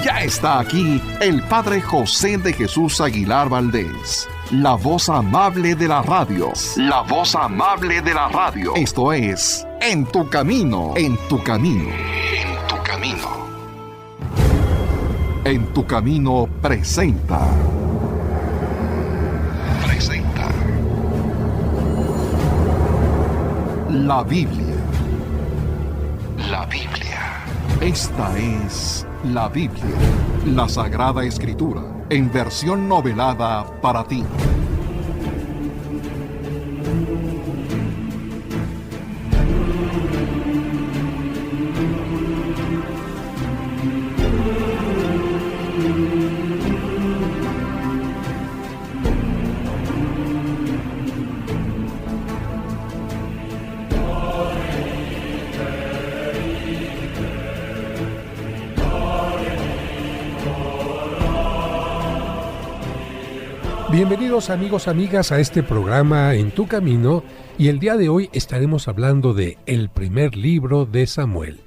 Ya está aquí el Padre José de Jesús Aguilar Valdés, la voz amable de la radio. La voz amable de la radio. Esto es En tu Camino, en tu Camino, en tu Camino. En tu Camino presenta. La Biblia. La Biblia. Esta es la Biblia, la Sagrada Escritura, en versión novelada para ti. Bienvenidos amigos, amigas a este programa En tu Camino, y el día de hoy estaremos hablando de el primer libro de Samuel.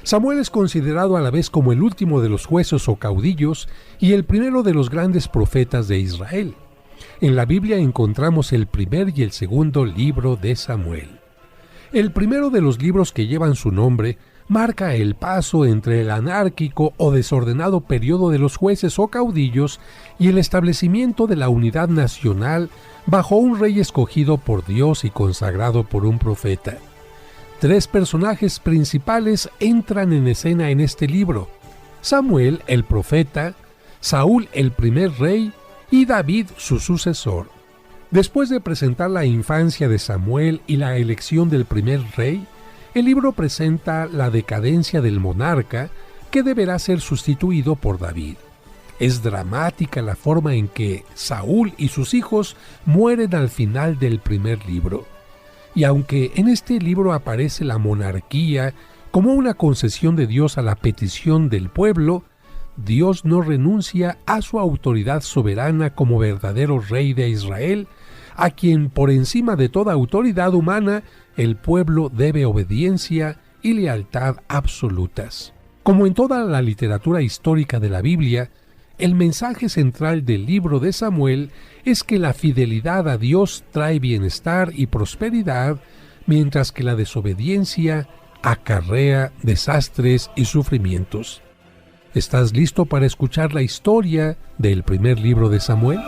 Samuel es considerado a la vez como el último de los jueces o caudillos y el primero de los grandes profetas de Israel. En la Biblia encontramos el primer y el segundo libro de Samuel. El primero de los libros que llevan su nombre marca el paso entre el anárquico o desordenado periodo de los jueces o caudillos y el establecimiento de la unidad nacional bajo un rey escogido por Dios y consagrado por un profeta. Tres personajes principales entran en escena en este libro: Samuel, el profeta, Saúl, el primer rey, y David, su sucesor. Después de presentar la infancia de Samuel y la elección del primer rey, el libro presenta la decadencia del monarca que deberá ser sustituido por David. Es dramática la forma en que Saúl y sus hijos mueren al final del primer libro. Y aunque en este libro aparece la monarquía como una concesión de Dios a la petición del pueblo, Dios no renuncia a su autoridad soberana como verdadero rey de Israel, a quien por encima de toda autoridad humana el pueblo debe obediencia y lealtad absolutas. Como en toda la literatura histórica de la Biblia, el mensaje central del libro de Samuel es que la fidelidad a Dios trae bienestar y prosperidad, mientras que la desobediencia acarrea desastres y sufrimientos. ¿Estás listo para escuchar la historia del primer libro de Samuel?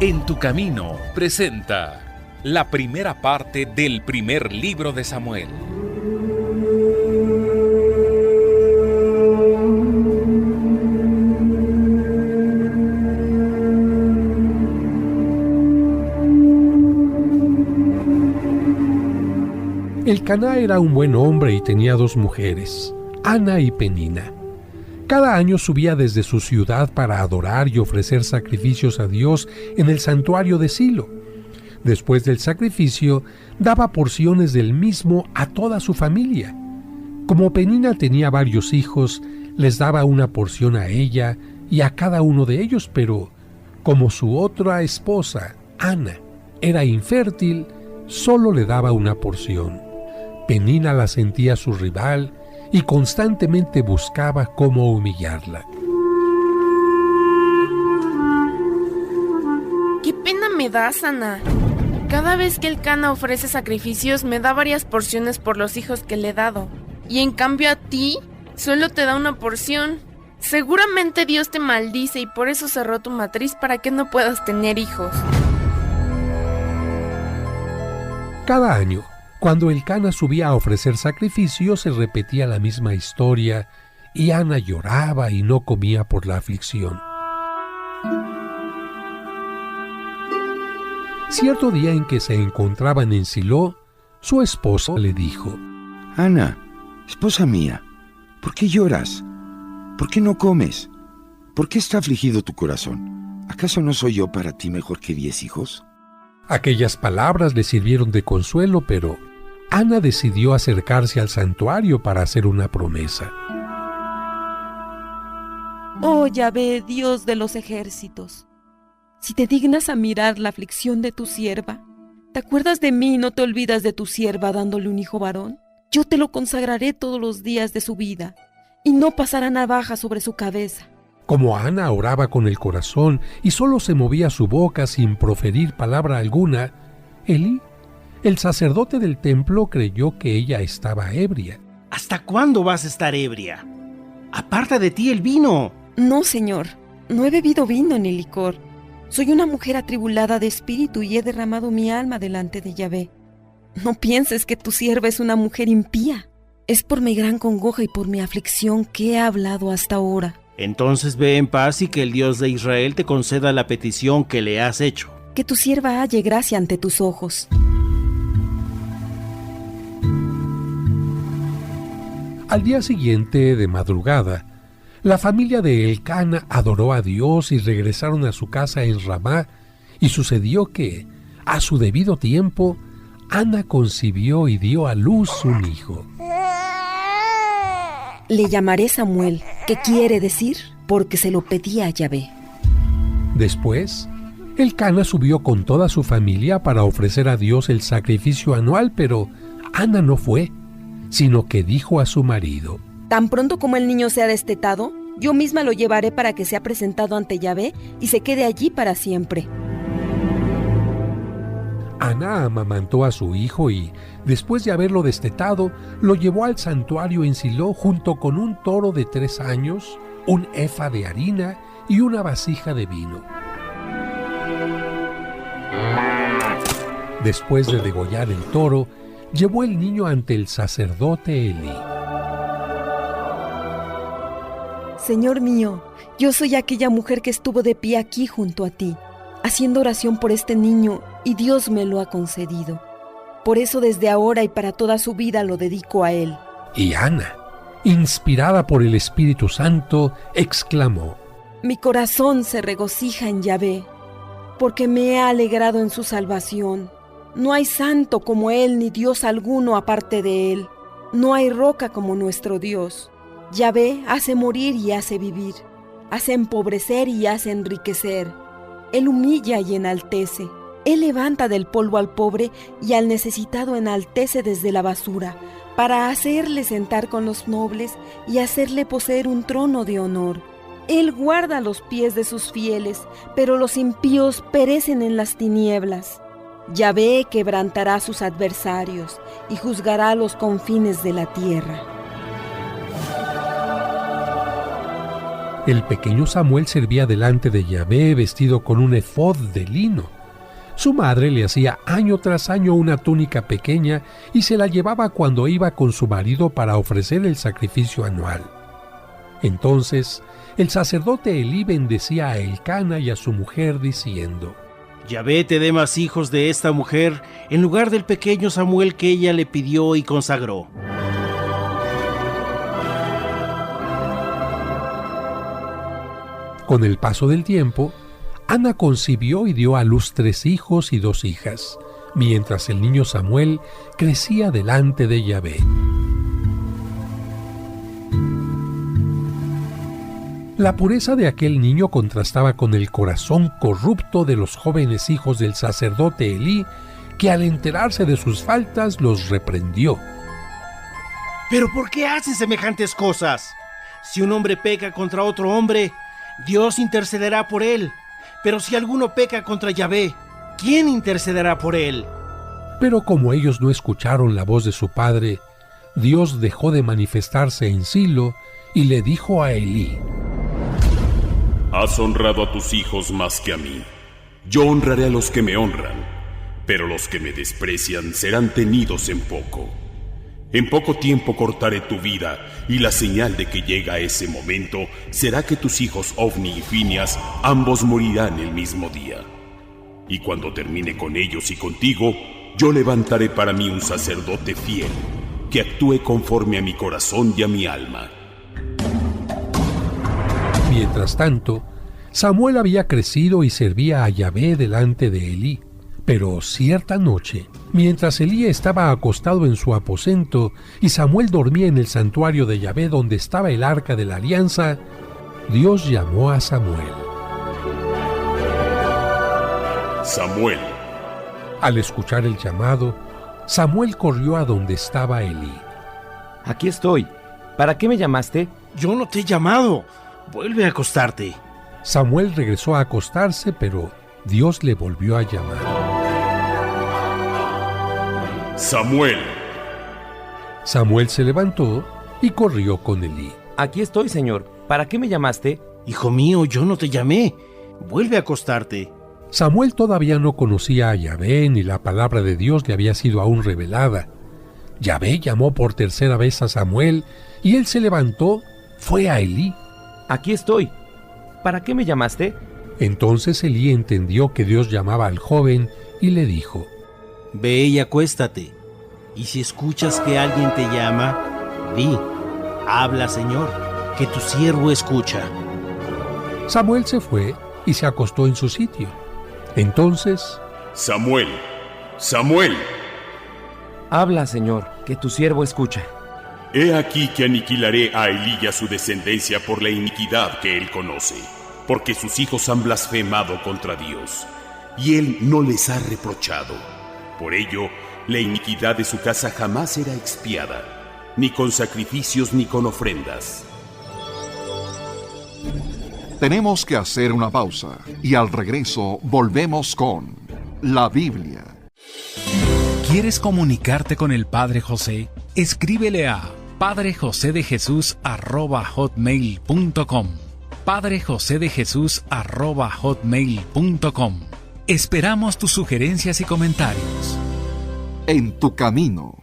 En tu Camino presenta la primera parte del primer libro de Samuel. Elcaná era un buen hombre y tenía dos mujeres, Ana y Penina. Cada año subía desde su ciudad para adorar y ofrecer sacrificios a Dios en el santuario de Silo. Después del sacrificio, daba porciones del mismo a toda su familia. Como Penina tenía varios hijos, les daba una porción a ella y a cada uno de ellos, pero como su otra esposa, Ana, era infértil, solo le daba una porción. Penina la sentía su rival y constantemente buscaba cómo humillarla. ¡Qué pena me das, Ana! Cada vez que Elcana ofrece sacrificios me da varias porciones por los hijos que le he dado. Y en cambio a ti, solo te da una porción. Seguramente Dios te maldice y por eso cerró tu matriz para que no puedas tener hijos. Cada año, cuando Elcana subía a ofrecer sacrificios, se repetía la misma historia y Ana lloraba y no comía por la aflicción. Cierto día en que se encontraban en Silo, su esposo le dijo: Ana, esposa mía, ¿por qué lloras? ¿Por qué no comes? ¿Por qué está afligido tu corazón? ¿Acaso no soy yo para ti mejor que 10 hijos? Aquellas palabras le sirvieron de consuelo, pero Ana decidió acercarse al santuario para hacer una promesa. Oh Yahvé, Dios de los ejércitos, si te dignas a mirar la aflicción de tu sierva, te ¿te acuerdas de mí y no te olvidas de tu sierva dándole un hijo varón? Yo te lo consagraré todos los días de su vida, y no pasará navaja sobre su cabeza. Como Ana oraba con el corazón y solo se movía su boca sin proferir palabra alguna, Elí, el sacerdote del templo, creyó que ella estaba ebria. ¿Hasta cuándo vas a estar ebria? Aparta de ti el vino. No, señor, no he bebido vino ni licor. Soy una mujer atribulada de espíritu y he derramado mi alma delante de Yahvé. No pienses que tu sierva es una mujer impía. Es por mi gran congoja y por mi aflicción que he hablado hasta ahora. Entonces ve en paz y que el Dios de Israel te conceda la petición que le has hecho. Que tu sierva halle gracia ante tus ojos. Al día siguiente, de madrugada, la familia de Elcana adoró a Dios y regresaron a su casa en Ramá, y sucedió que, a su debido tiempo, Ana concibió y dio a luz un hijo. Le llamaré Samuel, que quiere decir, porque se lo pedí a Yahvé. Después, Elcana subió con toda su familia para ofrecer a Dios el sacrificio anual, pero Ana no fue, sino que dijo a su marido: Tan pronto como el niño sea destetado, yo misma lo llevaré para que sea presentado ante Yahvé y se quede allí para siempre. Ana amamantó a su hijo y, después de haberlo destetado, lo llevó al santuario en Silo junto con un toro de 3 años, un efa de harina y una vasija de vino. Después de degollar el toro, llevó el niño ante el sacerdote Elí. Señor mío, yo soy aquella mujer que estuvo de pie aquí junto a ti, haciendo oración por este niño, y Dios me lo ha concedido. Por eso desde ahora y para toda su vida lo dedico a él. Y Ana, inspirada por el Espíritu Santo, exclamó: Mi corazón se regocija en Yahvé, porque me he alegrado en su salvación. No hay santo como él, ni Dios alguno aparte de él. No hay roca como nuestro Dios. Yahvé hace morir y hace vivir, hace empobrecer y hace enriquecer. Él humilla y enaltece. Él levanta del polvo al pobre y al necesitado enaltece desde la basura, para hacerle sentar con los nobles y hacerle poseer un trono de honor. Él guarda los pies de sus fieles, pero los impíos perecen en las tinieblas. Yahvé quebrantará a sus adversarios y juzgará los confines de la tierra. El pequeño Samuel servía delante de Yahvé vestido con un efod de lino. Su madre le hacía año tras año una túnica pequeña y se la llevaba cuando iba con su marido para ofrecer el sacrificio anual. Entonces, el sacerdote Elí bendecía a Elcana y a su mujer diciendo: Yahvé te dé más hijos de esta mujer en lugar del pequeño Samuel que ella le pidió y consagró. Con el paso del tiempo, Ana concibió y dio a luz 3 hijos y 2 hijas, mientras el niño Samuel crecía delante de Yahvé. La pureza de aquel niño contrastaba con el corazón corrupto de los jóvenes hijos del sacerdote Elí, que al enterarse de sus faltas los reprendió. ¿Pero por qué hacen semejantes cosas? Si un hombre peca contra otro hombre, Dios intercederá por él. Pero si alguno peca contra Yahvé, ¿quién intercederá por él? Pero como ellos no escucharon la voz de su padre, Dios dejó de manifestarse en Silo y le dijo a Elí: Has honrado a tus hijos más que a mí. Yo honraré a los que me honran, pero los que me desprecian serán tenidos en poco. En poco tiempo cortaré tu vida, y la señal de que llega ese momento será que tus hijos Ofni y Fineas ambos morirán el mismo día. Y cuando termine con ellos y contigo, yo levantaré para mí un sacerdote fiel, que actúe conforme a mi corazón y a mi alma. Mientras tanto, Samuel había crecido y servía a Yahvé delante de Elí. Pero cierta noche, mientras Elí estaba acostado en su aposento y Samuel dormía en el santuario de Yahvé donde estaba el arca de la alianza, Dios llamó a Samuel. Samuel. Al escuchar el llamado, Samuel corrió a donde estaba Elí. Aquí estoy. ¿Para qué me llamaste? Yo no te he llamado. Vuelve a acostarte. Samuel regresó a acostarse, pero Dios le volvió a llamar. Samuel. Samuel se levantó y corrió con Elí. Aquí estoy, Señor. ¿Para qué me llamaste? Hijo mío, yo no te llamé. Vuelve a acostarte. Samuel todavía no conocía a Yahvé, ni la palabra de Dios le había sido aún revelada. Yahvé llamó por tercera vez a Samuel, y él se levantó, fue a Elí. Aquí estoy. ¿Para qué me llamaste? Entonces Elí entendió que Dios llamaba al joven y le dijo: Ve y acuéstate. Y si escuchas que alguien te llama, di: habla, Señor, que tu siervo escucha. Samuel se fue y se acostó en su sitio. Entonces: Samuel, Samuel. Habla, Señor, que tu siervo escucha. He aquí que aniquilaré a Elí y a su descendencia por la iniquidad que él conoce, porque sus hijos han blasfemado contra Dios, y él no les ha reprochado. Por ello, la iniquidad de su casa jamás será expiada, ni con sacrificios ni con ofrendas. Tenemos que hacer una pausa y al regreso volvemos con la Biblia. ¿Quieres comunicarte con el Padre José? Escríbele a padrejosedejesus@hotmail.com. padrejosedejesus@hotmail.com. Esperamos tus sugerencias y comentarios. En tu camino.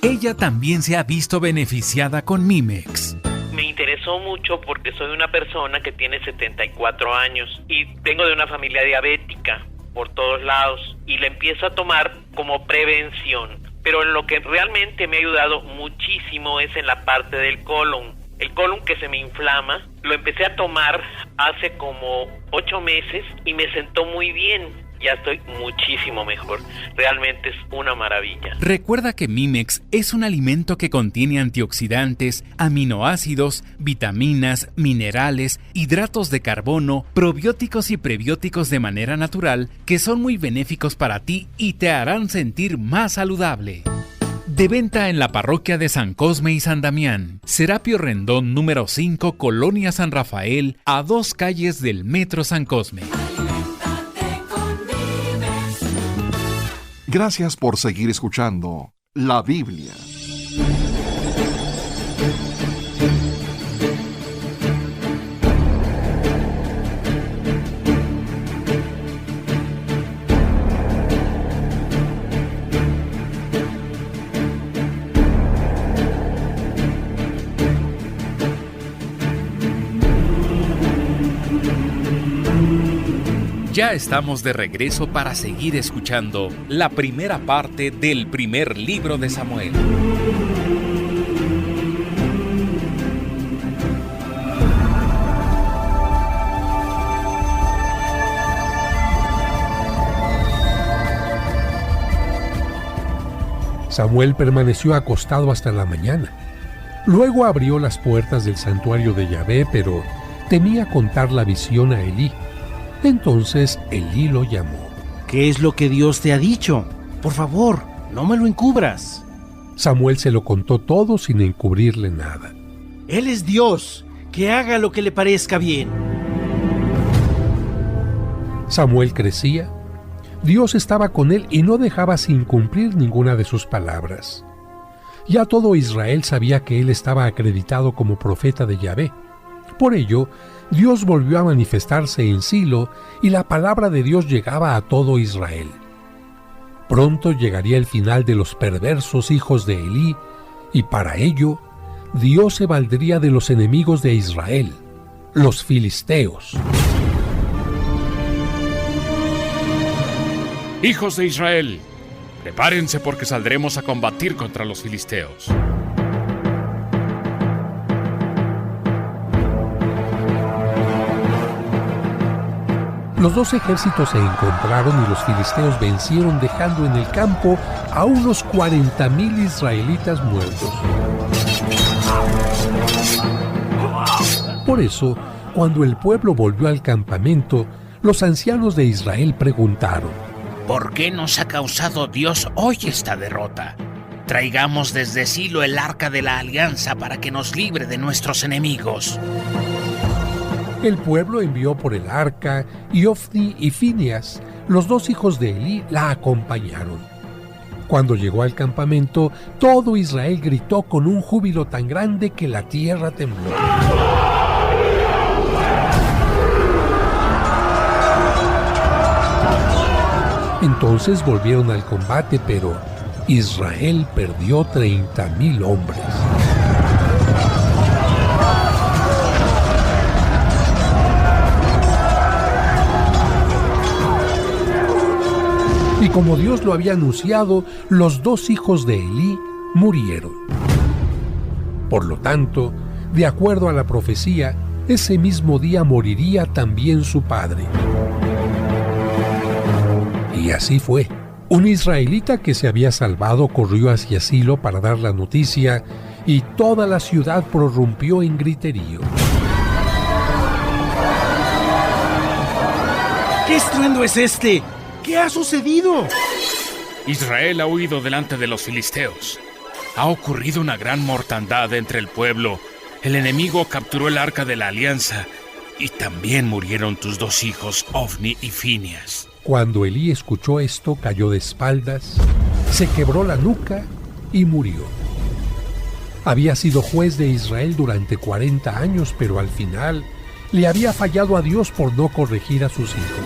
Ella también se ha visto beneficiada con Mimex. Me interesó mucho porque soy una persona que tiene 74 años y vengo de una familia diabética por todos lados y la empiezo a tomar como prevención. Pero en lo que realmente me ha ayudado muchísimo es en la parte del colon. El colon que se me inflama, lo empecé a tomar hace como 8 meses y me sentó muy bien. Ya estoy muchísimo mejor. Realmente es una maravilla. Recuerda que Mimex es un alimento que contiene antioxidantes, aminoácidos, vitaminas, minerales, hidratos de carbono, probióticos y prebióticos de manera natural que son muy benéficos para ti y te harán sentir más saludable. De venta en la parroquia de San Cosme y San Damián, Serapio Rendón número 5, Colonia San Rafael, a 2 calles del Metro San Cosme. Gracias por seguir escuchando la Biblia. Ya estamos de regreso para seguir escuchando la primera parte del primer libro de Samuel. Samuel permaneció acostado hasta la mañana. Luego abrió las puertas del santuario de Yahvé, pero temía contar la visión a Elí. Entonces Elí lo llamó. ¿Qué es lo que Dios te ha dicho? Por favor, no me lo encubras. Samuel se lo contó todo sin encubrirle nada. Él es Dios, que haga lo que le parezca bien. Samuel crecía. Dios estaba con él y no dejaba sin cumplir ninguna de sus palabras. Ya todo Israel sabía que él estaba acreditado como profeta de Yahvé. Por ello, Dios volvió a manifestarse en Silo y la palabra de Dios llegaba a todo Israel. Pronto llegaría el final de los perversos hijos de Elí, y para ello, Dios se valdría de los enemigos de Israel, los filisteos. Hijos de Israel, prepárense porque saldremos a combatir contra los filisteos. Los dos ejércitos se encontraron y los filisteos vencieron, dejando en el campo a unos 40,000 israelitas muertos. Por eso, cuando el pueblo volvió al campamento, los ancianos de Israel preguntaron: ¿por qué nos ha causado Dios hoy esta derrota? Traigamos desde Silo el arca de la alianza para que nos libre de nuestros enemigos. El pueblo envió por el arca y Ofni y Fineas, los dos hijos de Elí, la acompañaron. Cuando llegó al campamento, todo Israel gritó con un júbilo tan grande que la tierra tembló. Entonces volvieron al combate, pero Israel perdió 30,000 hombres. Y como Dios lo había anunciado, los dos hijos de Elí murieron. Por lo tanto, de acuerdo a la profecía, ese mismo día moriría también su padre. Y así fue. Un israelita que se había salvado corrió hacia Silo para dar la noticia, y toda la ciudad prorrumpió en griterío. ¿Qué estruendo es este? ¿Qué ha sucedido? Israel ha huido delante de los filisteos. Ha ocurrido una gran mortandad entre el pueblo. El enemigo capturó el arca de la alianza y también murieron tus dos hijos, Ofni y Fineas. Cuando Elí escuchó esto, cayó de espaldas, se quebró la nuca y murió. Había sido juez de Israel durante 40 años, pero al final le había fallado a Dios por no corregir a sus hijos.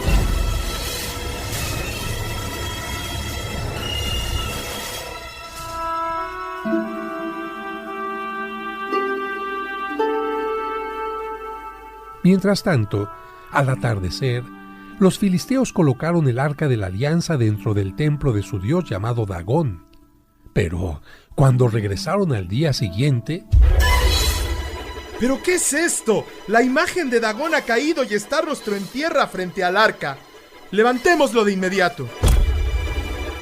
Mientras tanto, al atardecer, los filisteos colocaron el arca de la alianza dentro del templo de su dios llamado Dagón. Pero cuando regresaron al día siguiente... ¿Pero qué es esto? La imagen de Dagón ha caído y está rostro en tierra frente al arca. Levantémoslo de inmediato.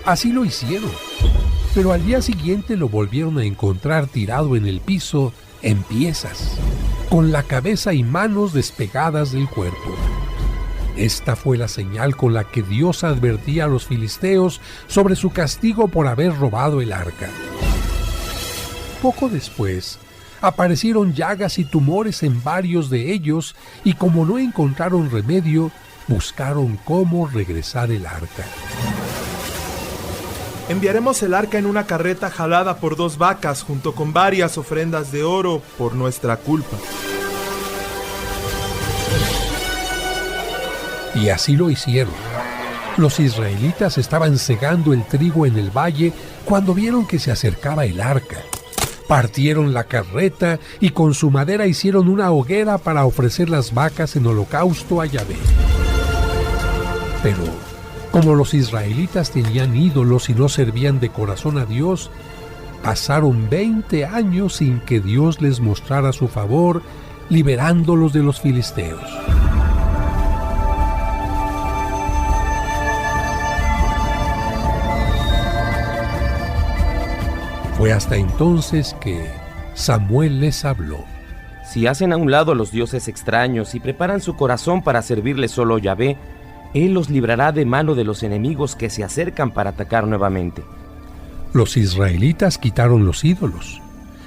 Así lo hicieron, pero al día siguiente lo volvieron a encontrar tirado en el piso en piezas, con la cabeza y manos despegadas del cuerpo. Esta fue la señal con la que Dios advertía a los filisteos sobre su castigo por haber robado el arca. Poco después, aparecieron llagas y tumores en varios de ellos, y como no encontraron remedio, buscaron cómo regresar el arca. Enviaremos el arca en una carreta jalada por 2 vacas junto con varias ofrendas de oro por nuestra culpa. Y así lo hicieron. Los israelitas estaban segando el trigo en el valle cuando vieron que se acercaba el arca. Partieron la carreta y con su madera hicieron una hoguera para ofrecer las vacas en holocausto a Yahvé. Pero como los israelitas tenían ídolos y no servían de corazón a Dios, pasaron 20 años sin que Dios les mostrara su favor, liberándolos de los filisteos. Fue hasta entonces que Samuel les habló. Si hacen a un lado los dioses extraños y preparan su corazón para servirle solo a Yahvé, Él los librará de mano de los enemigos que se acercan para atacar nuevamente. Los israelitas quitaron los ídolos,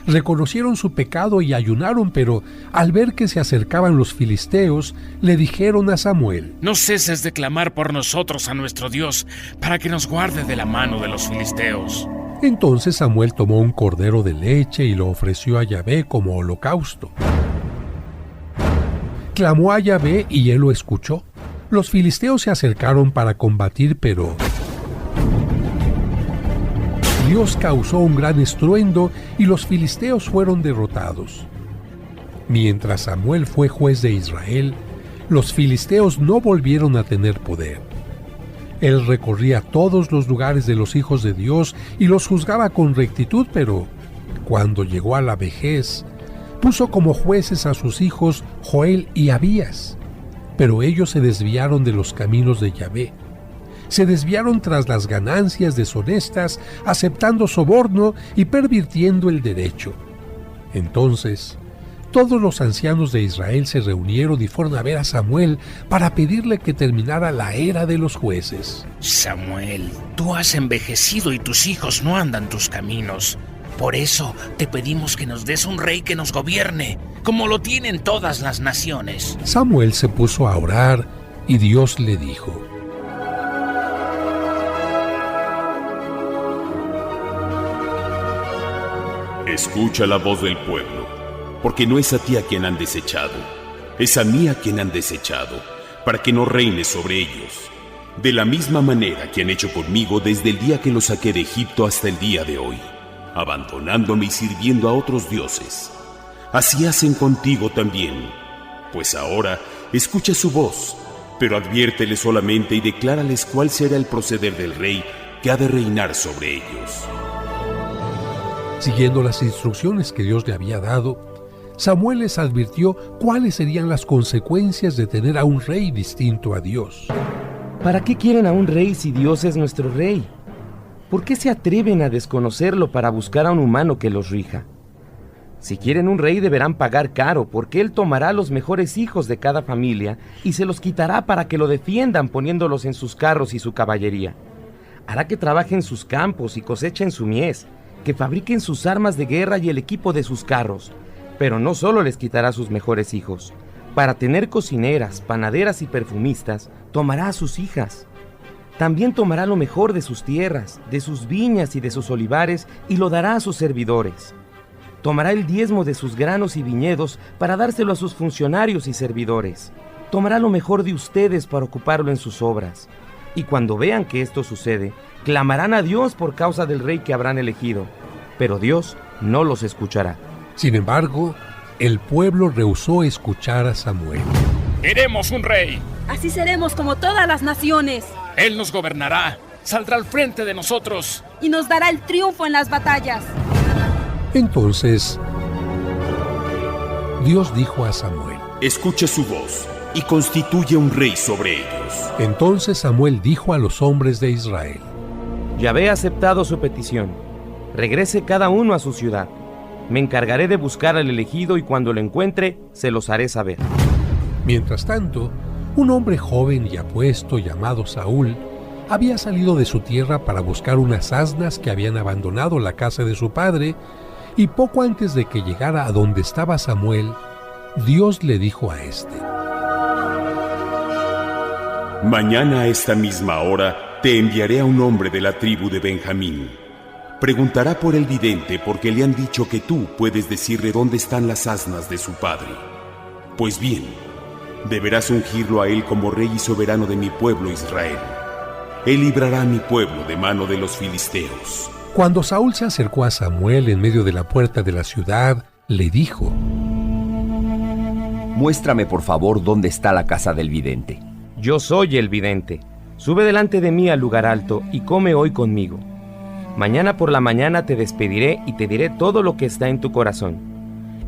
reconocieron su pecado y ayunaron, pero al ver que se acercaban los filisteos, le dijeron a Samuel: no ceses de clamar por nosotros a nuestro Dios, para que nos guarde de la mano de los filisteos. Entonces Samuel tomó un cordero de leche y lo ofreció a Yahvé como holocausto. Clamó a Yahvé y él lo escuchó. Los filisteos se acercaron para combatir, pero Dios causó un gran estruendo y los filisteos fueron derrotados. Mientras Samuel fue juez de Israel, los filisteos no volvieron a tener poder. Él recorría todos los lugares de los hijos de Dios y los juzgaba con rectitud, pero cuando llegó a la vejez, puso como jueces a sus hijos Joel y Abías. Pero ellos se desviaron de los caminos de Yahvé. Se desviaron tras las ganancias deshonestas, aceptando soborno y pervirtiendo el derecho. Entonces, Todos los ancianos de Israel se reunieron y fueron a ver a Samuel para pedirle que terminara la era de los jueces. Samuel, tú has envejecido y tus hijos no andan tus caminos. Por eso te pedimos que nos des un rey que nos gobierne, como lo tienen todas las naciones. Samuel se puso a orar y Dios le dijo: Escucha la voz del pueblo, porque no es a ti a quien han desechado, es a mí a quien han desechado, para que no reines sobre ellos, de la misma manera que han hecho conmigo desde el día que los saqué de Egipto hasta el día de hoy, abandonándome y sirviendo a otros dioses. Así hacen contigo también, pues ahora escucha su voz, pero adviértele solamente y declárales cuál será el proceder del rey que ha de reinar sobre ellos. Siguiendo las instrucciones que Dios le había dado, Samuel les advirtió cuáles serían las consecuencias de tener a un rey distinto a Dios. ¿Para qué quieren a un rey si Dios es nuestro rey? ¿Por qué se atreven a desconocerlo para buscar a un humano que los rija? Si quieren un rey deberán pagar caro, porque él tomará los mejores hijos de cada familia y se los quitará para que lo defiendan poniéndolos en sus carros y su caballería. Hará que trabajen sus campos y cosechen su mies, que fabriquen sus armas de guerra y el equipo de sus carros. Pero no solo les quitará sus mejores hijos. Para tener cocineras, panaderas y perfumistas, tomará a sus hijas. También tomará lo mejor de sus tierras, de sus viñas y de sus olivares, y lo dará a sus servidores. Tomará el diezmo de sus granos y viñedos para dárselo a sus funcionarios y servidores. Tomará lo mejor de ustedes para ocuparlo en sus obras. Y cuando vean que esto sucede, clamarán a Dios por causa del rey que habrán elegido. Pero Dios no los escuchará. Sin embargo, el pueblo rehusó escuchar a Samuel. ¡Queremos un rey! Así seremos como todas las naciones. Él nos gobernará, saldrá al frente de nosotros y nos dará el triunfo en las batallas. Entonces, Dios dijo a Samuel: Escucha su voz y constituye un rey sobre ellos. Entonces Samuel dijo a los hombres de Israel: Yahvé ha aceptado su petición. Regrese cada uno a su ciudad. Me encargaré de buscar al elegido y cuando lo encuentre, se los haré saber. Mientras tanto, un hombre joven y apuesto llamado Saúl había salido de su tierra para buscar unas asnas que habían abandonado la casa de su padre, y poco antes de que llegara a donde estaba Samuel, Dios le dijo a este: Mañana a esta misma hora te enviaré a un hombre de la tribu de Benjamín. Preguntará por el vidente porque le han dicho que tú puedes decirle dónde están las asnas de su padre. Pues bien, deberás ungirlo a él como rey y soberano de mi pueblo Israel. Él librará a mi pueblo de mano de los filisteos. Cuando Saúl se acercó a Samuel en medio de la puerta de la ciudad, le dijo: Muéstrame por favor dónde está la casa del vidente. Yo soy el vidente. Sube delante de mí al lugar alto y come hoy conmigo. Mañana por la mañana te despediré y te diré todo lo que está en tu corazón.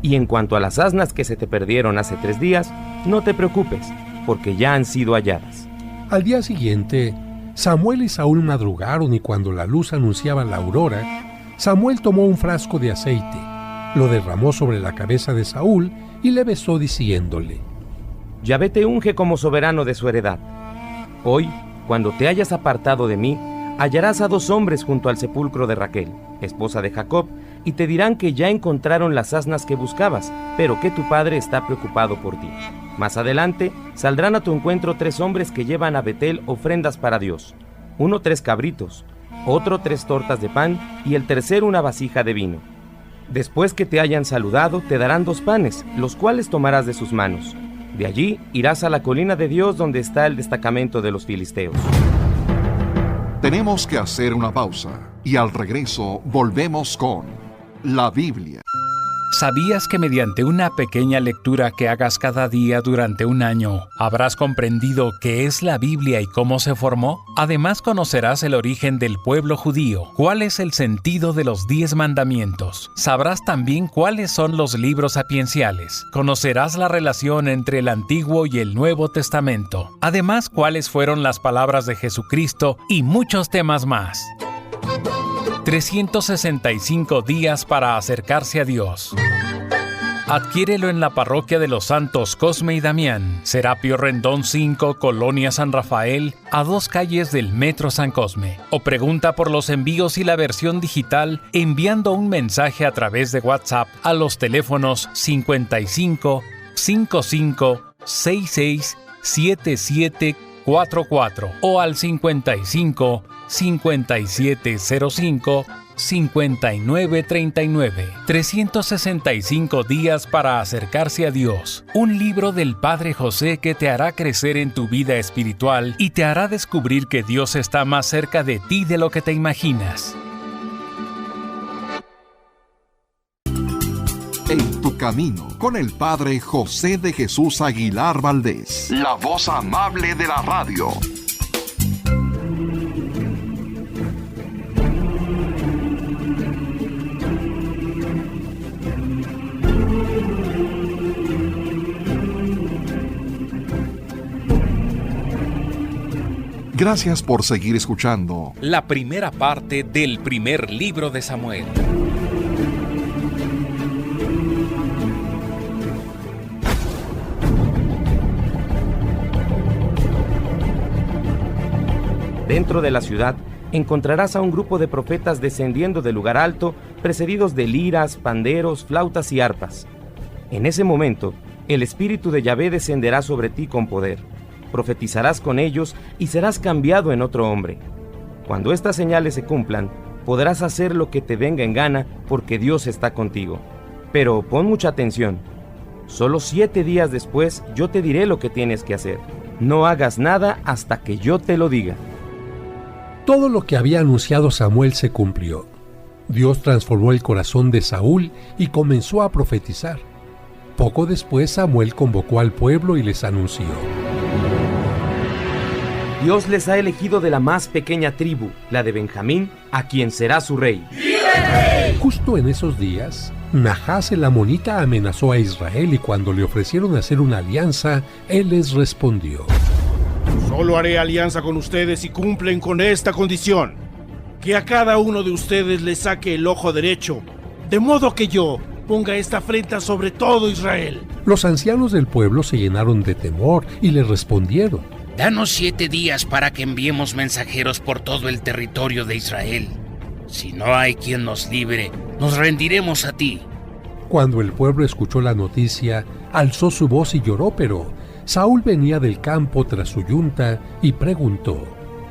Y en cuanto a las asnas que se te perdieron hace 3 días, no te preocupes, porque ya han sido halladas. Al día siguiente, Samuel y Saúl madrugaron y cuando la luz anunciaba la aurora, Samuel tomó un frasco de aceite, lo derramó sobre la cabeza de Saúl y le besó diciéndole: Yahvé te unge como soberano de su heredad. Hoy, cuando te hayas apartado de mí, hallarás a 2 hombres junto al sepulcro de Raquel, esposa de Jacob, y te dirán que ya encontraron las asnas que buscabas, pero que tu padre está preocupado por ti. Más adelante, saldrán a tu encuentro 3 hombres que llevan a Betel ofrendas para Dios. Uno 3 cabritos, otro 3 tortas de pan y el tercero una vasija de vino. Después que te hayan saludado, te darán 2 panes, los cuales tomarás de sus manos. De allí irás a la colina de Dios donde está el destacamento de los filisteos. Tenemos que hacer una pausa y al regreso volvemos con la Biblia. ¿Sabías que mediante una pequeña lectura que hagas cada día durante un año, habrás comprendido qué es la Biblia y cómo se formó? Además conocerás el origen del pueblo judío, cuál es el sentido de los 10 mandamientos. Sabrás también cuáles son los libros sapienciales. Conocerás la relación entre el Antiguo y el Nuevo Testamento. Además, cuáles fueron las palabras de Jesucristo y muchos temas más. 365 días para acercarse a Dios. Adquiérelo en la parroquia de los Santos Cosme y Damián, Serapio Rendón 5, Colonia San Rafael, a 2 calles del Metro San Cosme. O pregunta por los envíos y la versión digital enviando un mensaje a través de WhatsApp a los teléfonos 55 55 66 7744 o al 55 5705 5939. 365 días para acercarse a Dios. Un libro del Padre José que te hará crecer en tu vida espiritual y te hará descubrir que Dios está más cerca de ti de lo que te imaginas. En tu camino, con el Padre José de Jesús Aguilar Valdés, la voz amable de la radio. Gracias por seguir escuchando la primera parte del primer libro de Samuel. Dentro de la ciudad encontrarás a un grupo de profetas descendiendo del lugar alto, precedidos de liras, panderos, flautas y arpas. En ese momento, el Espíritu de Yahvé descenderá sobre ti con poder. Profetizarás con ellos y serás cambiado en otro hombre. Cuando estas señales se cumplan, podrás hacer lo que te venga en gana porque Dios está contigo. Pero pon mucha atención. Solo 7 días después yo te diré lo que tienes que hacer. No hagas nada hasta que yo te lo diga. Todo lo que había anunciado Samuel se cumplió. Dios transformó el corazón de Saúl y comenzó a profetizar. Poco después Samuel convocó al pueblo y les anunció: Dios les ha elegido de la más pequeña tribu, la de Benjamín, a quien será su rey. Justo en esos días, Nahás el amonita amenazó a Israel y cuando le ofrecieron hacer una alianza, él les respondió: Solo haré alianza con ustedes si cumplen con esta condición: que a cada uno de ustedes le saque el ojo derecho, de modo que yo ponga esta afrenta sobre todo Israel. Los ancianos del pueblo se llenaron de temor y le respondieron: Danos 7 días para que enviemos mensajeros por todo el territorio de Israel. Si no hay quien nos libre, nos rendiremos a ti. Cuando el pueblo escuchó la noticia, alzó su voz y lloró, pero Saúl venía del campo tras su yunta y preguntó: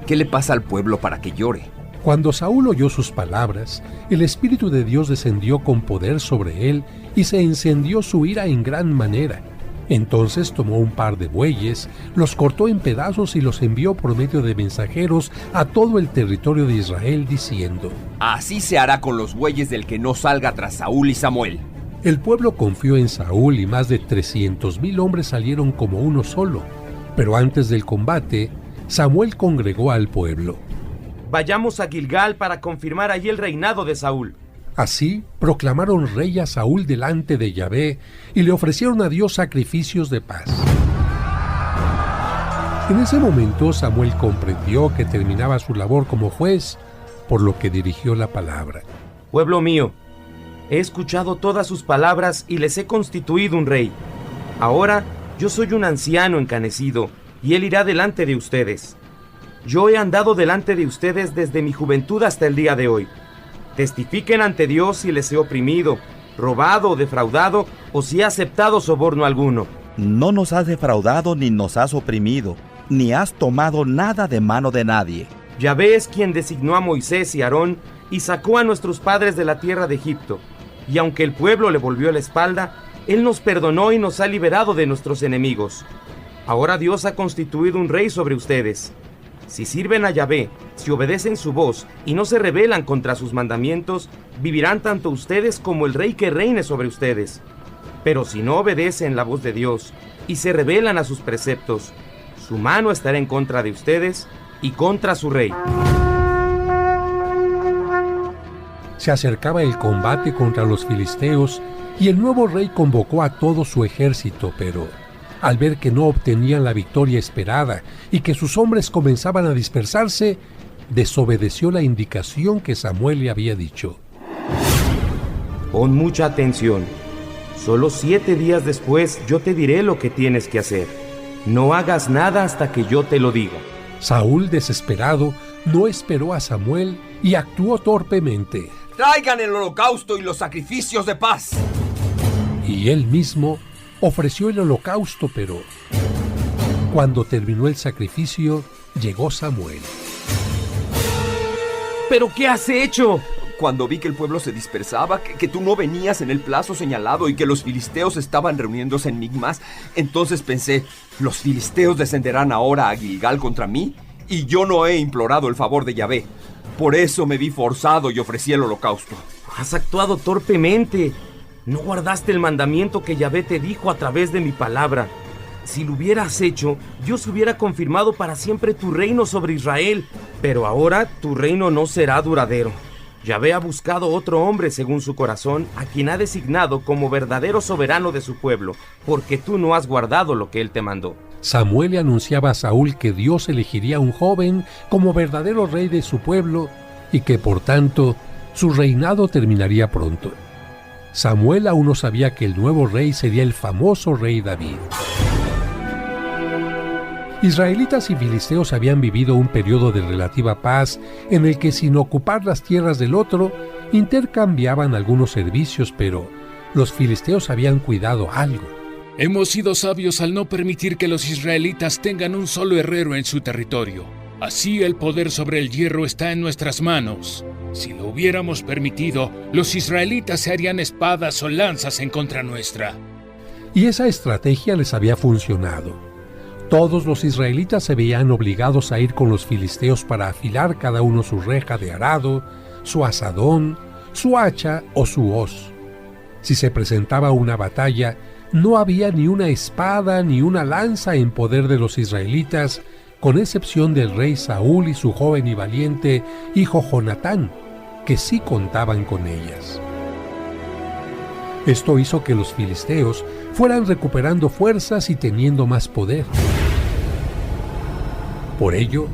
¿Qué le pasa al pueblo para que llore? Cuando Saúl oyó sus palabras, el Espíritu de Dios descendió con poder sobre él y se encendió su ira en gran manera. Entonces tomó un par de bueyes, los cortó en pedazos y los envió por medio de mensajeros a todo el territorio de Israel, diciendo: Así se hará con los bueyes del que no salga tras Saúl y Samuel. El pueblo confió en Saúl y más de 300,000 hombres salieron como uno solo. Pero antes del combate, Samuel congregó al pueblo. Vayamos a Gilgal para confirmar allí el reinado de Saúl. Así proclamaron rey a Saúl delante de Yahvé y le ofrecieron a Dios sacrificios de paz. En ese momento Samuel comprendió que terminaba su labor como juez, por lo que dirigió la palabra: Pueblo mío, he escuchado todas sus palabras y les he constituido un rey. Ahora yo soy un anciano encanecido y él irá delante de ustedes. Yo he andado delante de ustedes desde mi juventud hasta el día de hoy. Testifiquen ante Dios si les he oprimido, robado o defraudado, o si he aceptado soborno alguno. No nos has defraudado ni nos has oprimido, ni has tomado nada de mano de nadie. Yahvé es quien designó a Moisés y Aarón y sacó a nuestros padres de la tierra de Egipto. Y aunque el pueblo le volvió la espalda, él nos perdonó y nos ha liberado de nuestros enemigos. Ahora Dios ha constituido un rey sobre ustedes. Si sirven a Yahvé, si obedecen su voz y no se rebelan contra sus mandamientos, vivirán tanto ustedes como el rey que reine sobre ustedes. Pero si no obedecen la voz de Dios y se rebelan a sus preceptos, su mano estará en contra de ustedes y contra su rey. Se acercaba el combate contra los filisteos y el nuevo rey convocó a todo su ejército, pero al ver que no obtenían la victoria esperada y que sus hombres comenzaban a dispersarse, desobedeció la indicación que Samuel le había dicho. Pon mucha atención. Solo 7 días después yo te diré lo que tienes que hacer. No hagas nada hasta que yo te lo diga. Saúl, desesperado, no esperó a Samuel y actuó torpemente. ¡Traigan el holocausto y los sacrificios de paz! Y él mismo ofreció el holocausto, pero cuando terminó el sacrificio, llegó Samuel. ¿Pero qué has hecho? Cuando vi que el pueblo se dispersaba, que tú no venías en el plazo señalado y que los filisteos estaban reuniéndose en Migmas, entonces pensé, los filisteos descenderán ahora a Gilgal contra mí, y yo no he implorado el favor de Yahvé. Por eso me vi forzado y ofrecí el holocausto. Has actuado torpemente. No guardaste el mandamiento que Yahvé te dijo a través de mi palabra. Si lo hubieras hecho, Dios hubiera confirmado para siempre tu reino sobre Israel. Pero ahora tu reino no será duradero. Yahvé ha buscado otro hombre según su corazón, a quien ha designado como verdadero soberano de su pueblo, porque tú no has guardado lo que él te mandó. Samuel le anunciaba a Saúl que Dios elegiría a un joven como verdadero rey de su pueblo y que, por tanto, su reinado terminaría pronto. Samuel aún no sabía que el nuevo rey sería el famoso rey David. Israelitas y filisteos habían vivido un periodo de relativa paz en el que, sin ocupar las tierras del otro, intercambiaban algunos servicios, pero los filisteos habían cuidado algo. Hemos sido sabios al no permitir que los israelitas tengan un solo herrero en su territorio. Así el poder sobre el hierro está en nuestras manos. Si lo hubiéramos permitido, los israelitas se harían espadas o lanzas en contra nuestra. Y esa estrategia les había funcionado. Todos los israelitas se veían obligados a ir con los filisteos para afilar cada uno su reja de arado, su azadón, su hacha o su hoz. Si se presentaba una batalla, no había ni una espada ni una lanza en poder de los israelitas, con excepción del rey Saúl y su joven y valiente hijo Jonatán, que sí contaban con ellas. Esto hizo que los filisteos fueran recuperando fuerzas y teniendo más poder. Por ello,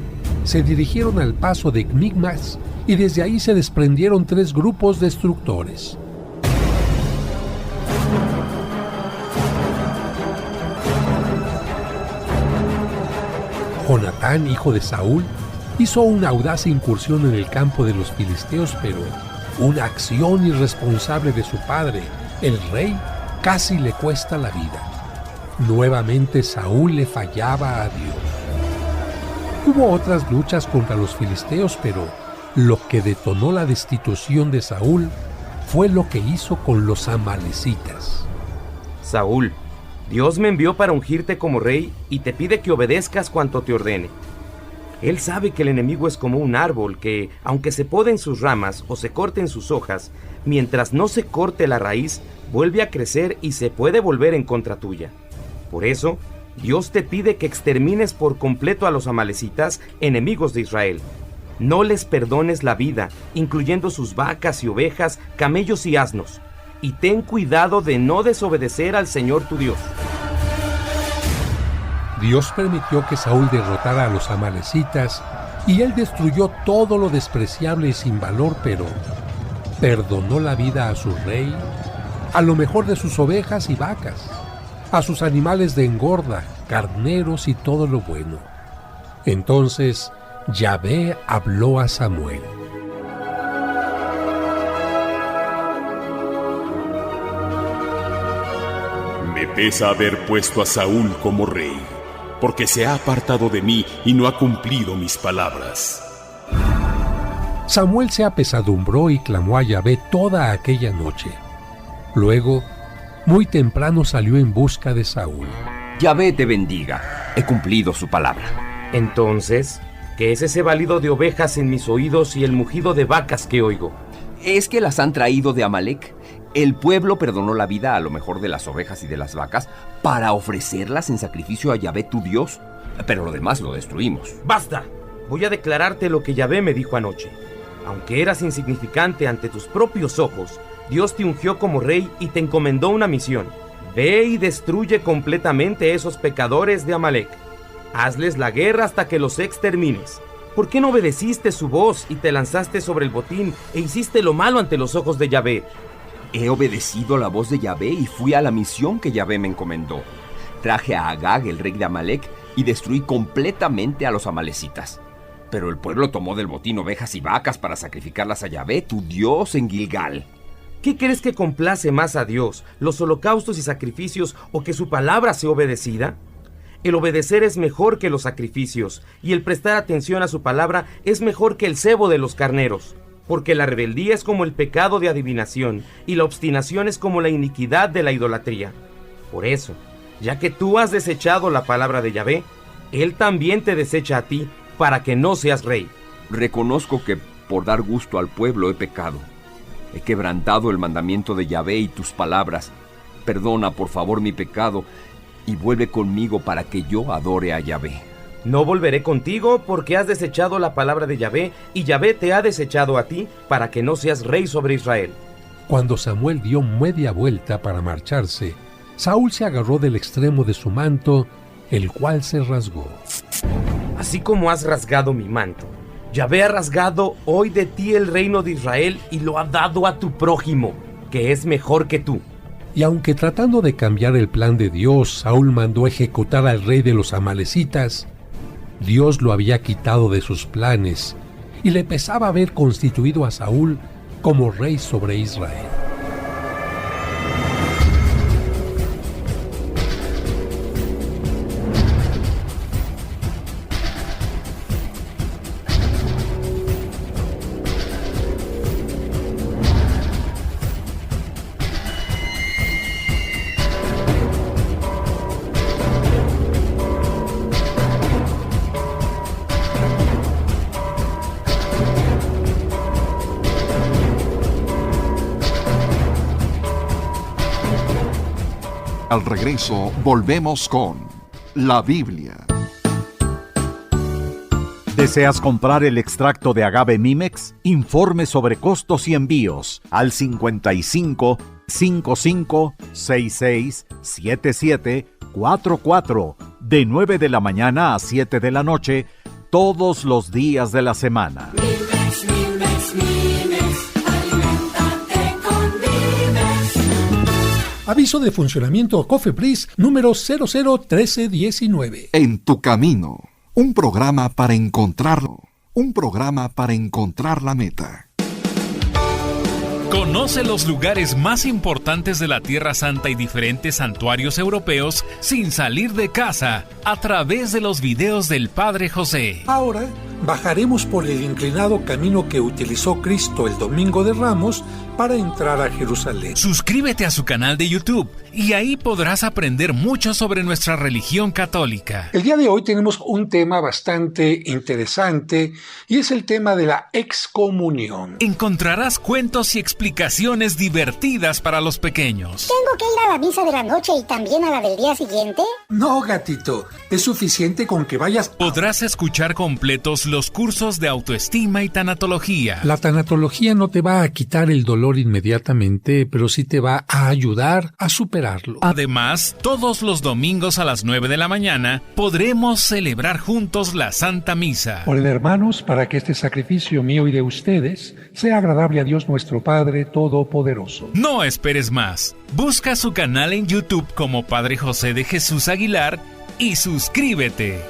se dirigieron al paso de Migmas y desde ahí se desprendieron 3 grupos destructores. Jonatán, hijo de Saúl, hizo una audaz incursión en el campo de los filisteos, pero una acción irresponsable de su padre, el rey, casi le cuesta la vida. Nuevamente Saúl le fallaba a Dios. Hubo otras luchas contra los filisteos, pero lo que detonó la destitución de Saúl fue lo que hizo con los amalecitas. Saúl, Dios me envió para ungirte como rey y te pide que obedezcas cuanto te ordene. Él sabe que el enemigo es como un árbol que, aunque se poden sus ramas o se corten sus hojas, mientras no se corte la raíz, vuelve a crecer y se puede volver en contra tuya. Por eso, Dios te pide que extermines por completo a los amalecitas, enemigos de Israel. No les perdones la vida, incluyendo sus vacas y ovejas, camellos y asnos. Y ten cuidado de no desobedecer al Señor tu Dios. Dios permitió que Saúl derrotara a los amalecitas y él destruyó todo lo despreciable y sin valor, pero perdonó la vida a su rey, a lo mejor de sus ovejas y vacas, a sus animales de engorda, carneros y todo lo bueno. Entonces Yahvé habló a Samuel. Me pesa haber puesto a Saúl como rey, porque se ha apartado de mí y no ha cumplido mis palabras. Samuel se apesadumbró y clamó a Yahvé toda aquella noche. Luego, muy temprano salió en busca de Saúl. Yahvé te bendiga, he cumplido su palabra. Entonces, ¿qué es ese balido de ovejas en mis oídos y el mugido de vacas que oigo? ¿Es que las han traído de Amalec? El pueblo perdonó la vida a lo mejor de las ovejas y de las vacas para ofrecerlas en sacrificio a Yahvé tu Dios, pero lo demás lo destruimos. ¡Basta! Voy a declararte lo que Yahvé me dijo anoche. Aunque eras insignificante ante tus propios ojos, Dios te ungió como rey y te encomendó una misión. Ve y destruye completamente esos pecadores de Amalec. Hazles la guerra hasta que los extermines. ¿Por qué no obedeciste su voz y te lanzaste sobre el botín e hiciste lo malo ante los ojos de Yahvé? He obedecido la voz de Yahvé y fui a la misión que Yahvé me encomendó. Traje a Agag, el rey de Amalec, y destruí completamente a los amalecitas. Pero el pueblo tomó del botín ovejas y vacas para sacrificarlas a Yahvé, tu Dios, en Gilgal. ¿Qué crees que complace más a Dios, los holocaustos y sacrificios o que su palabra sea obedecida? El obedecer es mejor que los sacrificios, y el prestar atención a su palabra es mejor que el cebo de los carneros. Porque la rebeldía es como el pecado de adivinación, y la obstinación es como la iniquidad de la idolatría. Por eso, ya que tú has desechado la palabra de Yahvé, Él también te desecha a ti, para que no seas rey. Reconozco que por dar gusto al pueblo he pecado. He quebrantado el mandamiento de Yahvé y tus palabras. Perdona, por favor, mi pecado, y vuelve conmigo para que yo adore a Yahvé. No volveré contigo porque has desechado la palabra de Yahvé, y Yahvé te ha desechado a ti para que no seas rey sobre Israel. Cuando Samuel dio media vuelta para marcharse, Saúl se agarró del extremo de su manto, el cual se rasgó. Así como has rasgado mi manto, Yahvé ha rasgado hoy de ti el reino de Israel y lo ha dado a tu prójimo, que es mejor que tú. Y aunque tratando de cambiar el plan de Dios, Saúl mandó ejecutar al rey de los amalecitas, Dios lo había quitado de sus planes y le pesaba haber constituido a Saúl como rey sobre Israel. Al regreso, volvemos con la Biblia. ¿Deseas comprar el extracto de agave Mimex? Informe sobre costos y envíos al 55 55 66 77 44 de 9 de la mañana a 7 de la noche todos los días de la semana. Mimex, Mimex, Mimex, aliméntate con Mimex. Aviso de funcionamiento COFEPRIS número 001319. En tu camino, un programa para encontrarlo, un programa para encontrar la meta. Conoce los lugares más importantes de la Tierra Santa y diferentes santuarios europeos sin salir de casa a través de los videos del Padre José. Ahora bajaremos por el inclinado camino que utilizó Cristo el Domingo de Ramos para entrar a Jerusalén. Suscríbete a su canal de YouTube y ahí podrás aprender mucho sobre nuestra religión católica. El día de hoy tenemos un tema bastante interesante y es el tema de la excomunión. Encontrarás cuentos y explicaciones divertidas para los pequeños. ¿Tengo que ir a la misa de la noche y también a la del día siguiente? No, gatito, es suficiente con que vayas. Podrás escuchar completos los cursos de autoestima y tanatología. La tanatología no te va a quitar el dolor inmediatamente, pero sí te va a ayudar a superarlo. Además, todos los domingos a las 9 de la mañana podremos celebrar juntos la Santa Misa. Oren, hermanos, para que este sacrificio mío y de ustedes sea agradable a Dios nuestro Padre Todopoderoso. No esperes más. Busca su canal en YouTube como Padre José de Jesús Aguilar y suscríbete.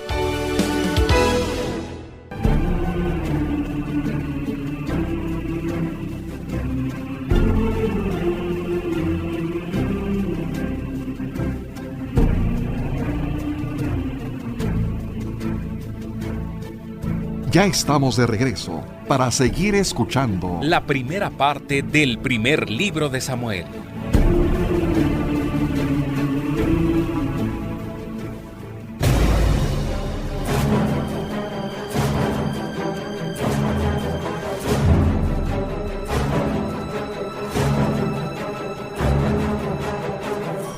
Ya estamos de regreso para seguir escuchando la primera parte del primer libro de Samuel.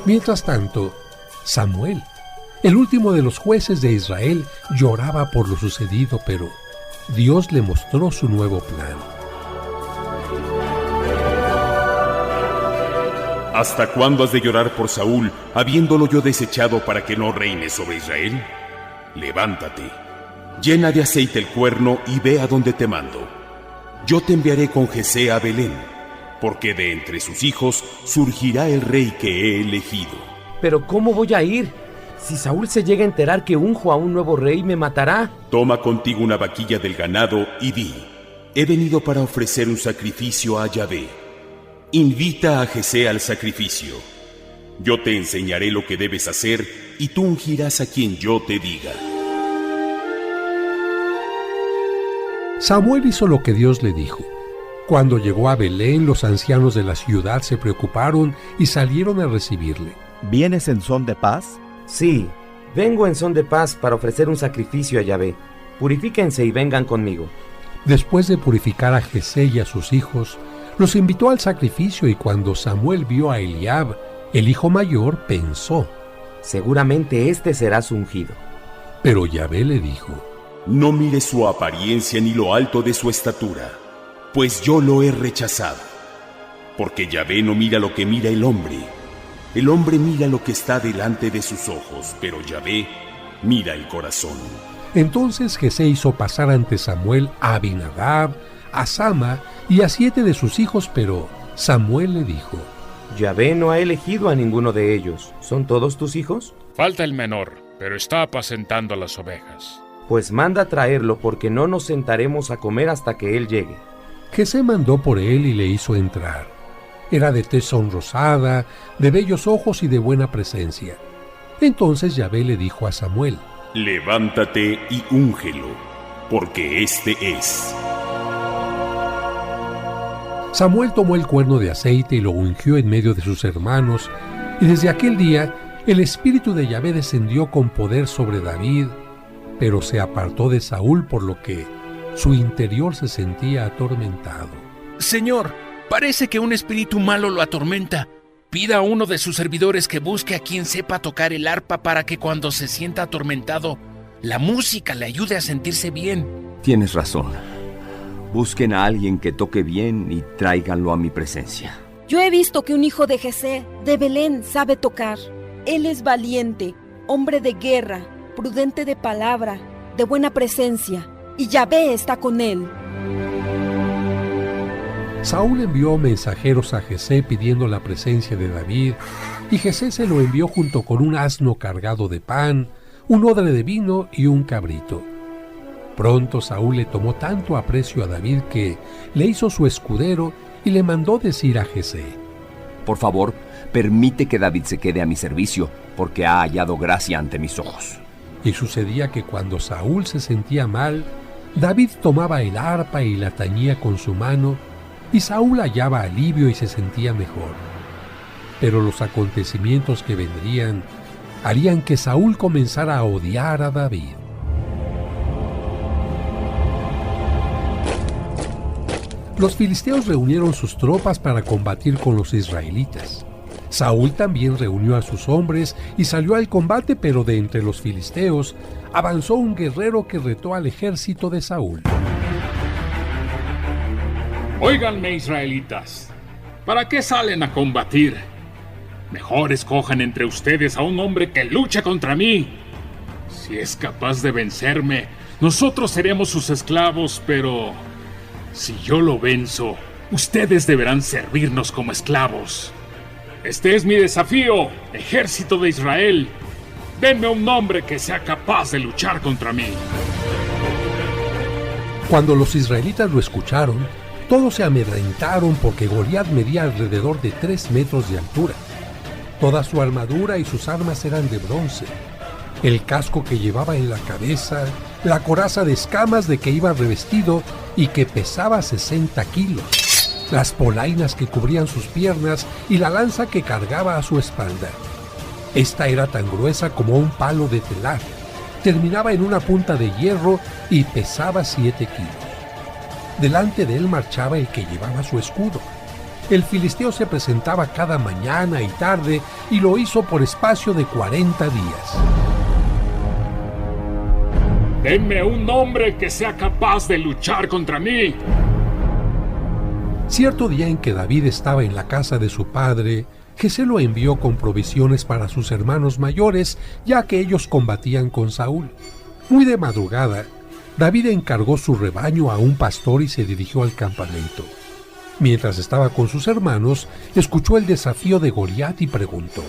Mientras tanto, Samuel, el último de los jueces de Israel, lloraba por lo sucedido, pero Dios le mostró su nuevo plan. ¿Hasta cuándo has de llorar por Saúl, habiéndolo yo desechado para que no reine sobre Israel? Levántate, llena de aceite el cuerno y ve a donde te mando. Yo te enviaré con Jesé a Belén, porque de entre sus hijos surgirá el rey que he elegido. Pero ¿cómo voy a ir? Si Saúl se llega a enterar que unjo a un nuevo rey, me matará. Toma contigo una vaquilla del ganado y di: he venido para ofrecer un sacrificio a Yahvé. Invita a Jesé al sacrificio. Yo te enseñaré lo que debes hacer y tú ungirás a quien yo te diga. Samuel hizo lo que Dios le dijo. Cuando llegó a Belén, los ancianos de la ciudad se preocuparon y salieron a recibirle. ¿Vienes en son de paz? Sí, vengo en son de paz para ofrecer un sacrificio a Yahvé. Purifíquense y vengan conmigo. Después de purificar a Jesé y a sus hijos, los invitó al sacrificio, y cuando Samuel vio a Eliab, el hijo mayor, pensó: seguramente este será su ungido. Pero Yahvé le dijo: no mires su apariencia ni lo alto de su estatura, pues yo lo he rechazado. Porque Yahvé no mira lo que mira el hombre. El hombre mira lo que está delante de sus ojos, pero Yahvé mira el corazón. Entonces Jesé hizo pasar ante Samuel a Abinadab, a Sama y a 7 de sus hijos, pero Samuel le dijo: Yahvé no ha elegido a ninguno de ellos. ¿Son todos tus hijos? Falta el menor, pero está apacentando las ovejas. Pues manda traerlo, porque no nos sentaremos a comer hasta que él llegue. Jesé mandó por él y le hizo entrar. Era de tez sonrosada, de bellos ojos y de buena presencia. Entonces Yahvé le dijo a Samuel: levántate y úngelo, porque este es. Samuel tomó el cuerno de aceite y lo ungió en medio de sus hermanos, y desde aquel día el espíritu de Yahvé descendió con poder sobre David, pero se apartó de Saúl, por lo que su interior se sentía atormentado. Señor, parece que un espíritu malo lo atormenta. Pida a uno de sus servidores que busque a quien sepa tocar el arpa para que cuando se sienta atormentado, la música le ayude a sentirse bien. Tienes razón. Busquen a alguien que toque bien y tráiganlo a mi presencia. Yo he visto que un hijo de Jesé, de Belén, sabe tocar. Él es valiente, hombre de guerra, prudente de palabra, de buena presencia, y Yahvé está con él. Saúl envió mensajeros a Jesé pidiendo la presencia de David, y Jesé se lo envió junto con un asno cargado de pan, un odre de vino y un cabrito. Pronto Saúl le tomó tanto aprecio a David que le hizo su escudero y le mandó decir a Jesé: por favor, permite que David se quede a mi servicio, porque ha hallado gracia ante mis ojos. Y sucedía que cuando Saúl se sentía mal, David tomaba el arpa y la tañía con su mano, y Saúl hallaba alivio y se sentía mejor. Pero los acontecimientos que vendrían harían que Saúl comenzara a odiar a David. Los filisteos reunieron sus tropas para combatir con los israelitas. Saúl también reunió a sus hombres y salió al combate, pero de entre los filisteos avanzó un guerrero que retó al ejército de Saúl. Óiganme, israelitas, ¿para qué salen a combatir? Mejor escojan entre ustedes a un hombre que luche contra mí. Si es capaz de vencerme, nosotros seremos sus esclavos, pero si yo lo venzo, ustedes deberán servirnos como esclavos. Este es mi desafío, ejército de Israel. Denme un hombre que sea capaz de luchar contra mí. Cuando los israelitas lo escucharon, todos se amedrentaron porque Goliat medía alrededor de 3 metros de altura. Toda su armadura y sus armas eran de bronce. El casco que llevaba en la cabeza, la coraza de escamas de que iba revestido y que pesaba 60 kilos, las polainas que cubrían sus piernas y la lanza que cargaba a su espalda. Esta era tan gruesa como un palo de telar, terminaba en una punta de hierro y pesaba 7 kilos. Delante de él marchaba el que llevaba su escudo. El filisteo se presentaba cada mañana y tarde y lo hizo por espacio de 40 días. Denme un hombre que sea capaz de luchar contra mí. Cierto día en que David estaba en la casa de su padre, Jesé lo envió con provisiones para sus hermanos mayores, ya que ellos combatían con Saúl. Muy de madrugada, David encargó su rebaño a un pastor y se dirigió al campamento. Mientras estaba con sus hermanos, escuchó el desafío de Goliat y preguntó: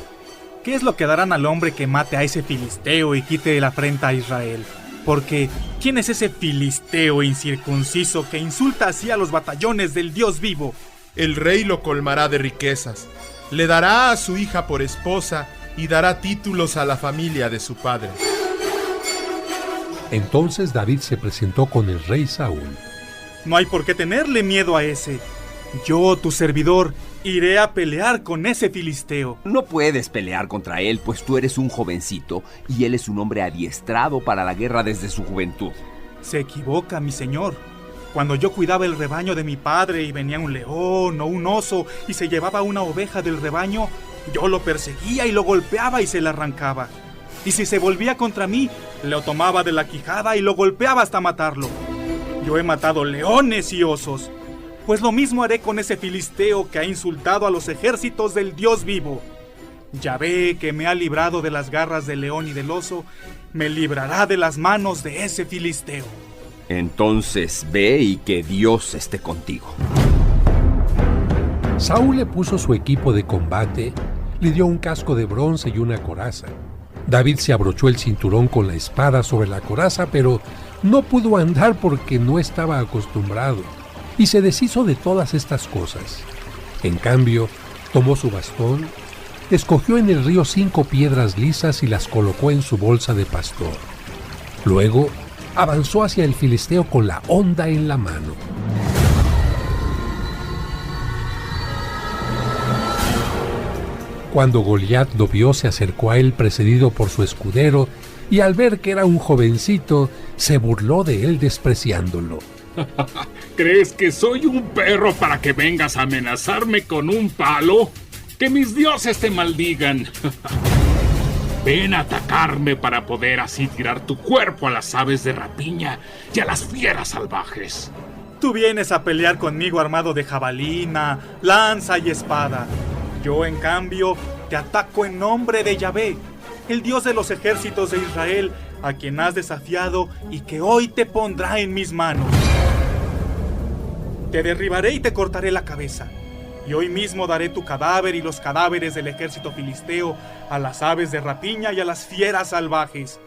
¿qué es lo que darán al hombre que mate a ese filisteo y quite la afrenta a Israel? Porque, ¿quién es ese filisteo incircunciso que insulta así a los batallones del Dios vivo? El rey lo colmará de riquezas, le dará a su hija por esposa y dará títulos a la familia de su padre. Entonces David se presentó con el rey Saúl. No hay por qué tenerle miedo a ese. Yo, tu servidor, iré a pelear con ese filisteo. No puedes pelear contra él, pues tú eres un jovencito y él es un hombre adiestrado para la guerra desde su juventud. Se equivoca, mi señor. Cuando yo cuidaba el rebaño de mi padre y venía un león o un oso y se llevaba una oveja del rebaño, yo lo perseguía y lo golpeaba y se la arrancaba. Y si se volvía contra mí, lo tomaba de la quijada y lo golpeaba hasta matarlo. Yo he matado leones y osos. Pues lo mismo haré con ese filisteo que ha insultado a los ejércitos del Dios vivo. Yahvé, que me ha librado de las garras del león y del oso, me librará de las manos de ese filisteo. Entonces ve y que Dios esté contigo. Saúl le puso su equipo de combate, le dio un casco de bronce y una coraza. David se abrochó el cinturón con la espada sobre la coraza, pero no pudo andar porque no estaba acostumbrado, y se deshizo de todas estas cosas. En cambio, tomó su bastón, escogió en el río 5 piedras lisas y las colocó en su bolsa de pastor. Luego, avanzó hacia el filisteo con la honda en la mano. Cuando Goliat lo vio, se acercó a él precedido por su escudero, y al ver que era un jovencito, se burló de él despreciándolo. ¿Crees que soy un perro para que vengas a amenazarme con un palo? ¡Que mis dioses te maldigan! Ven a atacarme para poder así tirar tu cuerpo a las aves de rapiña y a las fieras salvajes. Tú vienes a pelear conmigo armado de jabalina, lanza y espada. Yo, en cambio, te ataco en nombre de Yahvé, el Dios de los ejércitos de Israel, a quien has desafiado y que hoy te pondrá en mis manos. Te derribaré y te cortaré la cabeza. Y hoy mismo daré tu cadáver y los cadáveres del ejército filisteo a las aves de rapiña y a las fieras salvajes.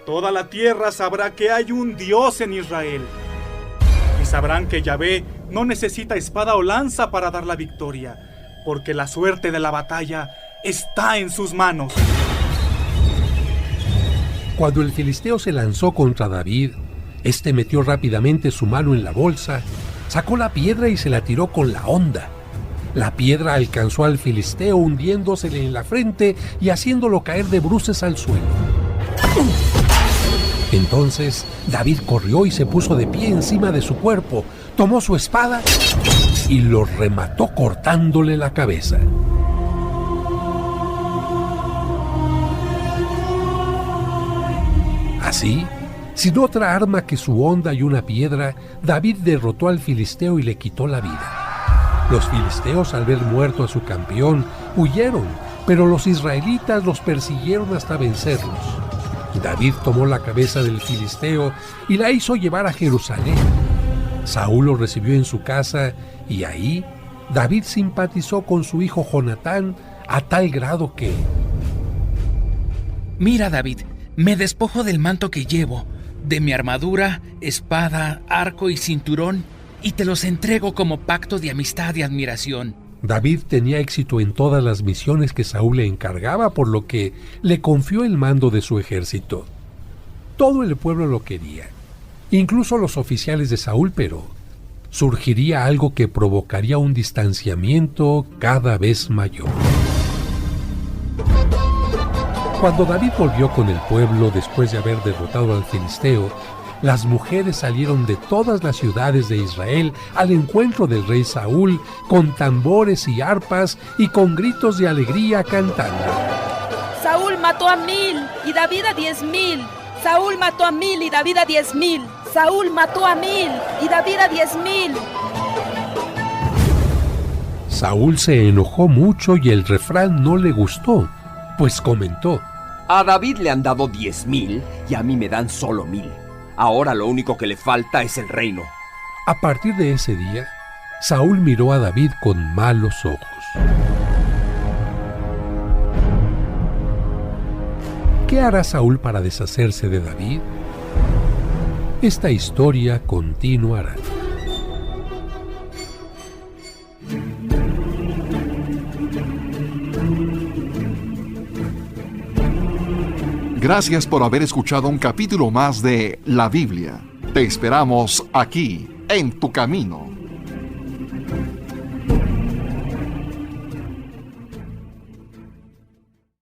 Toda la tierra sabrá que hay un Dios en Israel. Y sabrán que Yahvé no necesita espada o lanza para dar la victoria, porque la suerte de la batalla está en sus manos. Cuando el filisteo se lanzó contra David, este metió rápidamente su mano en la bolsa, sacó la piedra y se la tiró con la honda. La piedra alcanzó al filisteo hundiéndosele en la frente y haciéndolo caer de bruces al suelo. Entonces David corrió y se puso de pie encima de su cuerpo, tomó su espada y lo remató cortándole la cabeza. Así, sin otra arma que su honda y una piedra, David derrotó al filisteo y le quitó la vida. Los filisteos, al ver muerto a su campeón, huyeron, pero los israelitas los persiguieron hasta vencerlos. David tomó la cabeza del filisteo y la hizo llevar a Jerusalén. Saúl lo recibió en su casa y ahí David simpatizó con su hijo Jonatán a tal grado que... Mira, David, me despojo del manto que llevo, de mi armadura, espada, arco y cinturón, y te los entrego como pacto de amistad y admiración. David tenía éxito en todas las misiones que Saúl le encargaba, por lo que le confió el mando de su ejército. Todo el pueblo lo quería, incluso los oficiales de Saúl, pero surgiría algo que provocaría un distanciamiento cada vez mayor. Cuando David volvió con el pueblo después de haber derrotado al filisteo, las mujeres salieron de todas las ciudades de Israel al encuentro del rey Saúl con tambores y arpas y con gritos de alegría cantando: Saúl mató a 1000 y David a 10,000. Saúl mató a 1000 y David a 10,000. Saúl mató a 1000 y David a 10,000. Saúl se enojó mucho y el refrán no le gustó, pues comentó: a David le han dado 10,000 y a mí me dan solo 1000. Ahora lo único que le falta es el reino. A partir de ese día, Saúl miró a David con malos ojos. ¿Qué hará Saúl para deshacerse de David? Esta historia continuará. Gracias por haber escuchado un capítulo más de La Biblia. Te esperamos aquí, en Tu Camino.